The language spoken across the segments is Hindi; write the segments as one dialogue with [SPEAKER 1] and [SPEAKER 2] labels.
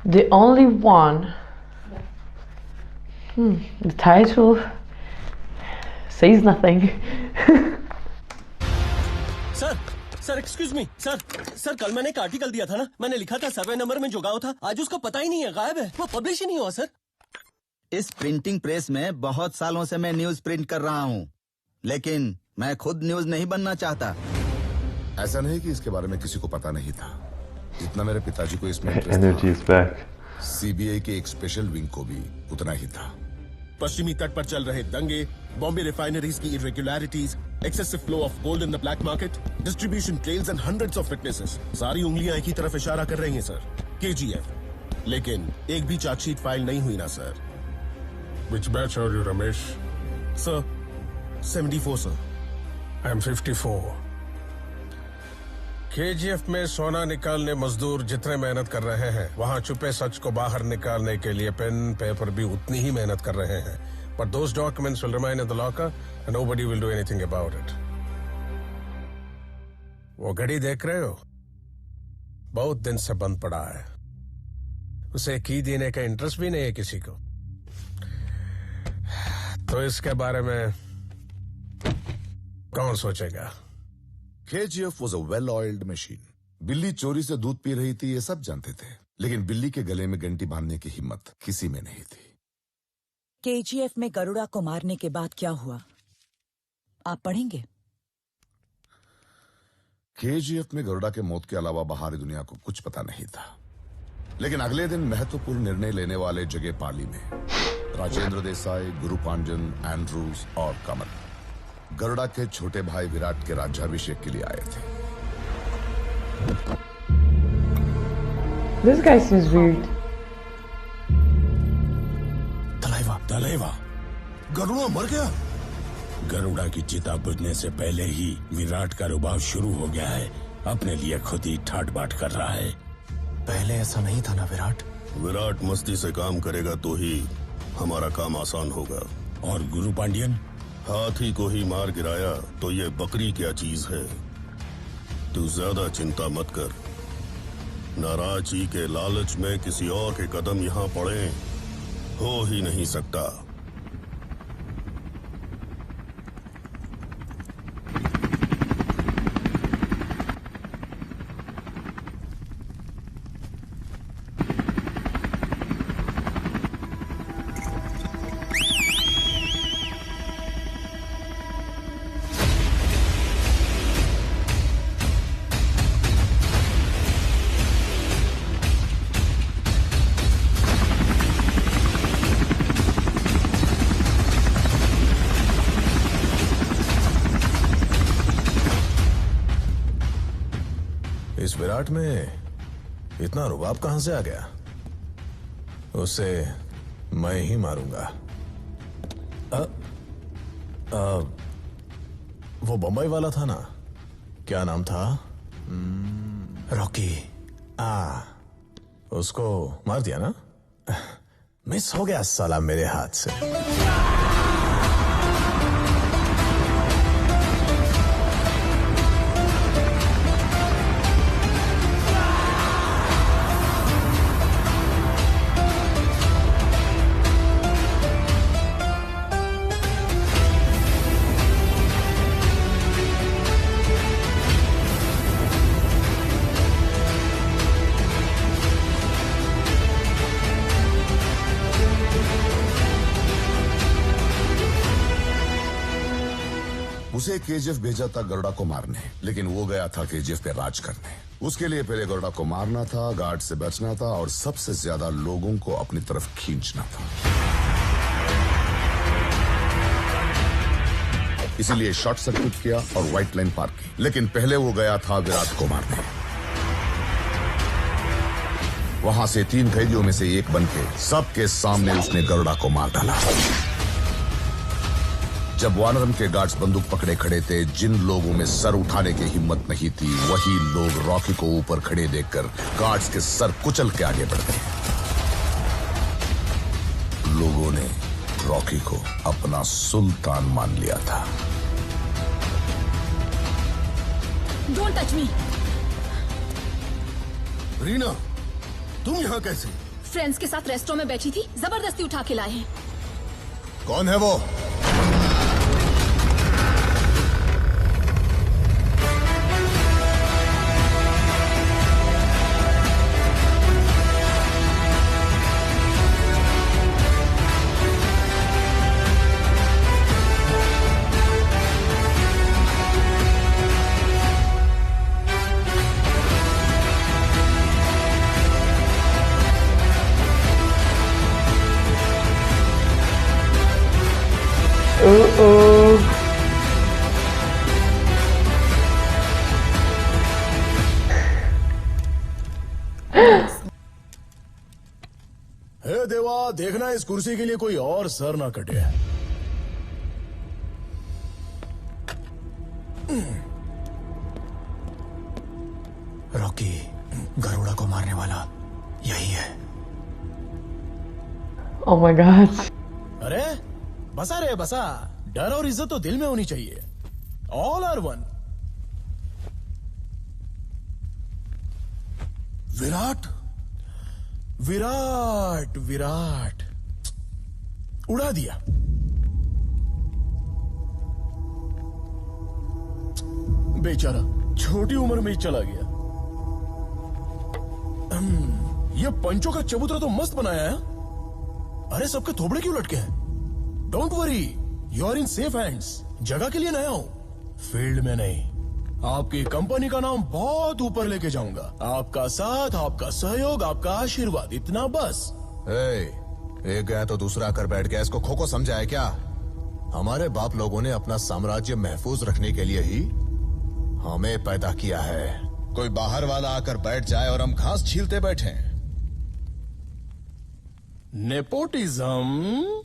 [SPEAKER 1] The only one. The title says nothing.
[SPEAKER 2] Sir excuse me sir कल मैंने एक आर्टिकल दिया था ना, मैंने लिखा था सर्वे नंबर में जो गाँव था आज उसका पता ही नहीं है, गायब है, वो पब्लिश ही नहीं हुआ सर।
[SPEAKER 3] इस प्रिंटिंग प्रेस में बहुत सालों से मैं न्यूज प्रिंट कर रहा हूँ, लेकिन मैं खुद न्यूज नहीं बनना चाहता।
[SPEAKER 4] ऐसा नहीं कि इसके बारे में किसी को पता नहीं था, जितना मेरे पिताजी को इसमें इंटरेस्ट था, सीबीआई के एक स्पेशल विंग को भी उतना ही था।
[SPEAKER 5] पश्चिमी तट पर चल रहे दंगे, बॉम्बे रिफाइनरीज की irregularities, excessive flow of gold in the black market, distribution trails and hundreds of witnesses, सारी उंगलियां एक ही तरफ इशारा कर रही हैं सर, KGF। लेकिन एक भी चार्जशीट फाइल नहीं हुई ना sir.
[SPEAKER 6] Which batch are you, Ramesh?
[SPEAKER 5] Sir 74 sir.
[SPEAKER 6] I'm 54. KGF में सोना निकालने मजदूर जितने मेहनत कर रहे हैं, वहाँ छुपे सच को बाहर निकालने के लिए पेन पेपर भी उतनी ही मेहनत कर रहे हैं। But those documents will remain in the locker and nobody will do anything about it. वो घड़ी देख रहे हो? बहुत दिन से बंद पड़ा है। उसे की देने का इंटरेस्ट भी नहीं है किसी को। तो इसके बारे में कौन सोचेगा?
[SPEAKER 4] KGF was a well-oiled machine. बिल्ली चोरी से दूध पी रही थी ये सब जानते थे, लेकिन बिल्ली के गले में घंटी बांधने की हिम्मत किसी में नहीं थी।
[SPEAKER 7] KGF में गरुड़ा को मारने के बाद क्या हुआ, आप पढ़ेंगे?
[SPEAKER 4] KGF में गरुड़ा के मौत के अलावा बाहरी दुनिया को कुछ पता नहीं था, लेकिन अगले दिन महत्वपूर्ण निर्णय लेने वाले जगह पाली में राजेंद्र देसाई, गुरु पांजन, एंड्रूज और कमल गरुड़ा के छोटे भाई विराट के राज्याभिषेक के लिए आए थे।
[SPEAKER 1] This guy seems weird.
[SPEAKER 5] तलेवा, Garuda मर गया। गरुड़ा की चिता बुझने से पहले ही विराट का रुबाब शुरू हो गया है, अपने लिए खुद ही ठाट बाट कर रहा है।
[SPEAKER 2] पहले ऐसा नहीं था ना विराट।
[SPEAKER 5] विराट मस्ती से काम करेगा तो ही हमारा काम आसान होगा। और गुरु पांड्यन, हाथी को ही मार गिराया तो ये बकरी क्या चीज है। तू ज्यादा चिंता मत कर, नाराजी के लालच में किसी और के कदम यहाँ पड़े हो ही नहीं सकता।
[SPEAKER 6] इस विराट में इतना रुबाब कहां से आ गया? उसे मैं ही मारूंगा। वो बम्बई वाला था ना, क्या नाम था? रॉकी। उसको मार दिया ना? मिस हो गया साला मेरे हाथ से।
[SPEAKER 4] उसे KGF भेजा था गरुड़ा को मारने, लेकिन वो गया था KGF पे राज करने। उसके लिए पहले गरुड़ा को मारना था, गार्ड से बचना था और सबसे ज्यादा लोगों को अपनी तरफ खींचना था। इसीलिए शॉर्ट सर्किट किया और व्हाइट लाइन पार की, लेकिन पहले वो गया था विराट को मारने। वहां से 3 कैदियों में से एक बनके सबके सामने उसने गरुड़ा को मार डाला। जब वानरम के गार्ड्स बंदूक पकड़े खड़े थे, जिन लोगों में सर उठाने की हिम्मत नहीं थी, वही लोग रॉकी को ऊपर खड़े देखकर गार्ड्स के सर कुचल के आगे बढ़ गए। लोगों ने रॉकी को अपना सुल्तान मान लिया था।
[SPEAKER 7] Don't touch me.
[SPEAKER 5] रीना, तुम यहाँ कैसे?
[SPEAKER 8] फ्रेंड्स के साथ रेस्टोरेंट में बैठी थी, जबरदस्ती उठा के लाए हैं।
[SPEAKER 5] कौन है वो?
[SPEAKER 9] हे देवा, देखना इस कुर्सी के लिए कोई और सर ना कटे। रॉकी, गरुड़ा को मारने वाला यही है।
[SPEAKER 1] Oh my god.
[SPEAKER 9] अरे बसा रे बसा, डर और इज्जत तो दिल में होनी चाहिए। All are one. Virat Virat Virat उड़ा दिया। बेचारा छोटी उम्र में ही चला गया। ये पंचों का चबूतरा तो मस्त बनाया है। अरे सबके थोबड़े क्यों लटके हैं? Don't worry, you are in safe hands. जगह के लिए नया हूं, फील्ड में नहीं। आपकी कंपनी का नाम बहुत ऊपर लेके जाऊंगा। आपका साथ, आपका सहयोग, आपका आशीर्वाद, इतना बस।
[SPEAKER 5] एक गया तो दूसरा आकर बैठ गया। इसको खो समझा है क्या? हमारे बाप लोगों ने अपना साम्राज्य महफूज रखने के लिए ही हमें पैदा किया है। कोई बाहर वाला आकर बैठ जाए और हम घास छीलते बैठे।
[SPEAKER 9] नेपोटिज्म,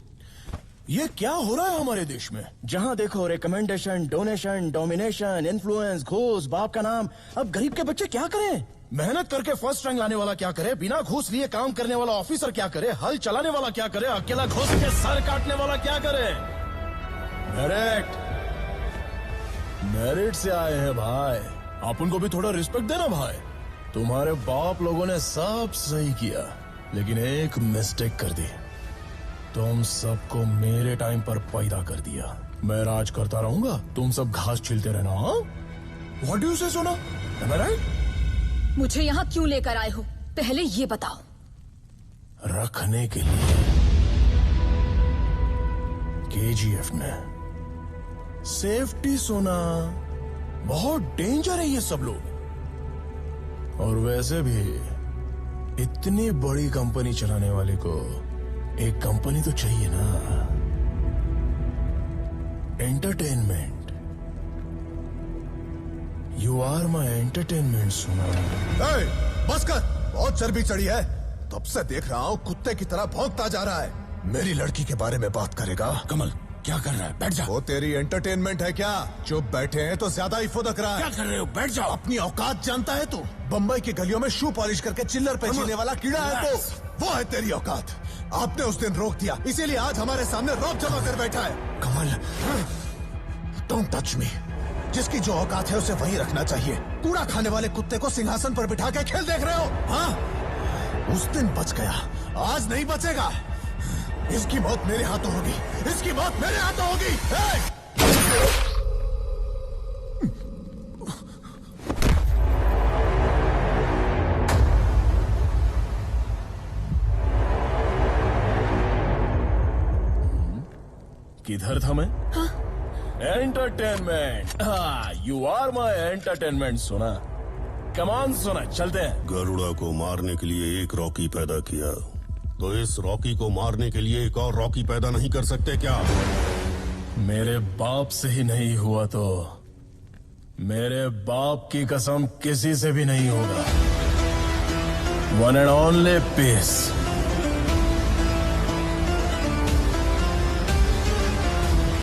[SPEAKER 9] ये क्या हो रहा है हमारे देश में? जहां देखो रिकमेंडेशन, डोनेशन, डोमिनेशन, इन्फ्लुएंस, घूस, बाप का नाम। अब गरीब के बच्चे क्या करें? मेहनत करके फर्स्ट रैंक लाने वाला क्या करे? बिना घूस लिए काम करने वाला ऑफिसर क्या करे? हल चलाने वाला क्या करे? अकेला घूस के सर काटने वाला क्या करे? मेरिट, मेरिट से आए हैं भाई। आप उनको भी थोड़ा रिस्पेक्ट देना भाई। तुम्हारे बाप लोगों ने सब सही किया, लेकिन एक मिस्टेक कर दी। तुम सबको मेरे टाइम पर पैदा कर दिया। मैं राज करता रहूंगा, तुम सब घास छीलते रहना। हाँ, व्हाट डू यू से सोना? एम आई राइट?
[SPEAKER 8] मुझे यहाँ क्यों लेकर आए हो, पहले ये बताओ।
[SPEAKER 9] रखने के लिए। केजीएफ में सेफ्टी सोना, बहुत डेंजर है ये सब लोग। और वैसे भी इतनी बड़ी कंपनी चलाने वाले को एक कंपनी तो चाहिए ना। Entertainment, you are my entertainment सोना।
[SPEAKER 5] बस कर, बहुत चर्बी चढ़ी है। तब से देख रहा हूँ कुत्ते की तरह भौंकता जा रहा है। मेरी लड़की के बारे में बात करेगा?
[SPEAKER 9] कमल, क्या कर रहा है? बैठ जा।
[SPEAKER 5] वो तेरी एंटरटेनमेंट है क्या? चुप बैठे हैं तो ज्यादा ही फुदक रहा है।
[SPEAKER 9] क्या कर रहे हो? बैठ जाओ।
[SPEAKER 5] अपनी औकात जानता है तू? बम्बई की गलियों में शू पॉलिश करके चिल्लर पे जीने वाला कीड़ा है तो वो है तेरी औकात। आपने उस दिन रोक दिया, इसीलिए आज हमारे सामने रौब जमा कर बैठा है।
[SPEAKER 9] कमल,
[SPEAKER 5] डोंट टच मी। जिसकी जो औकात है उसे वही रखना चाहिए। कूड़ा खाने वाले कुत्ते को सिंहासन पर बिठा के खेल देख रहे हो? हाँ, उस दिन बच गया, आज नहीं बचेगा। इसकी मौत मेरे हाथों होगी, इसकी मौत मेरे हाथों होगी।
[SPEAKER 9] किधर था मैं? Entertainment, you are my entertainment सोना। कमान सोना, चलते हैं।
[SPEAKER 5] गरुड़ा को मारने के लिए एक रॉकी पैदा किया, तो इस रॉकी को मारने के लिए एक और रॉकी पैदा नहीं कर सकते क्या?
[SPEAKER 9] मेरे बाप से ही नहीं हुआ तो मेरे बाप की कसम किसी से भी नहीं होगा। One and only piece.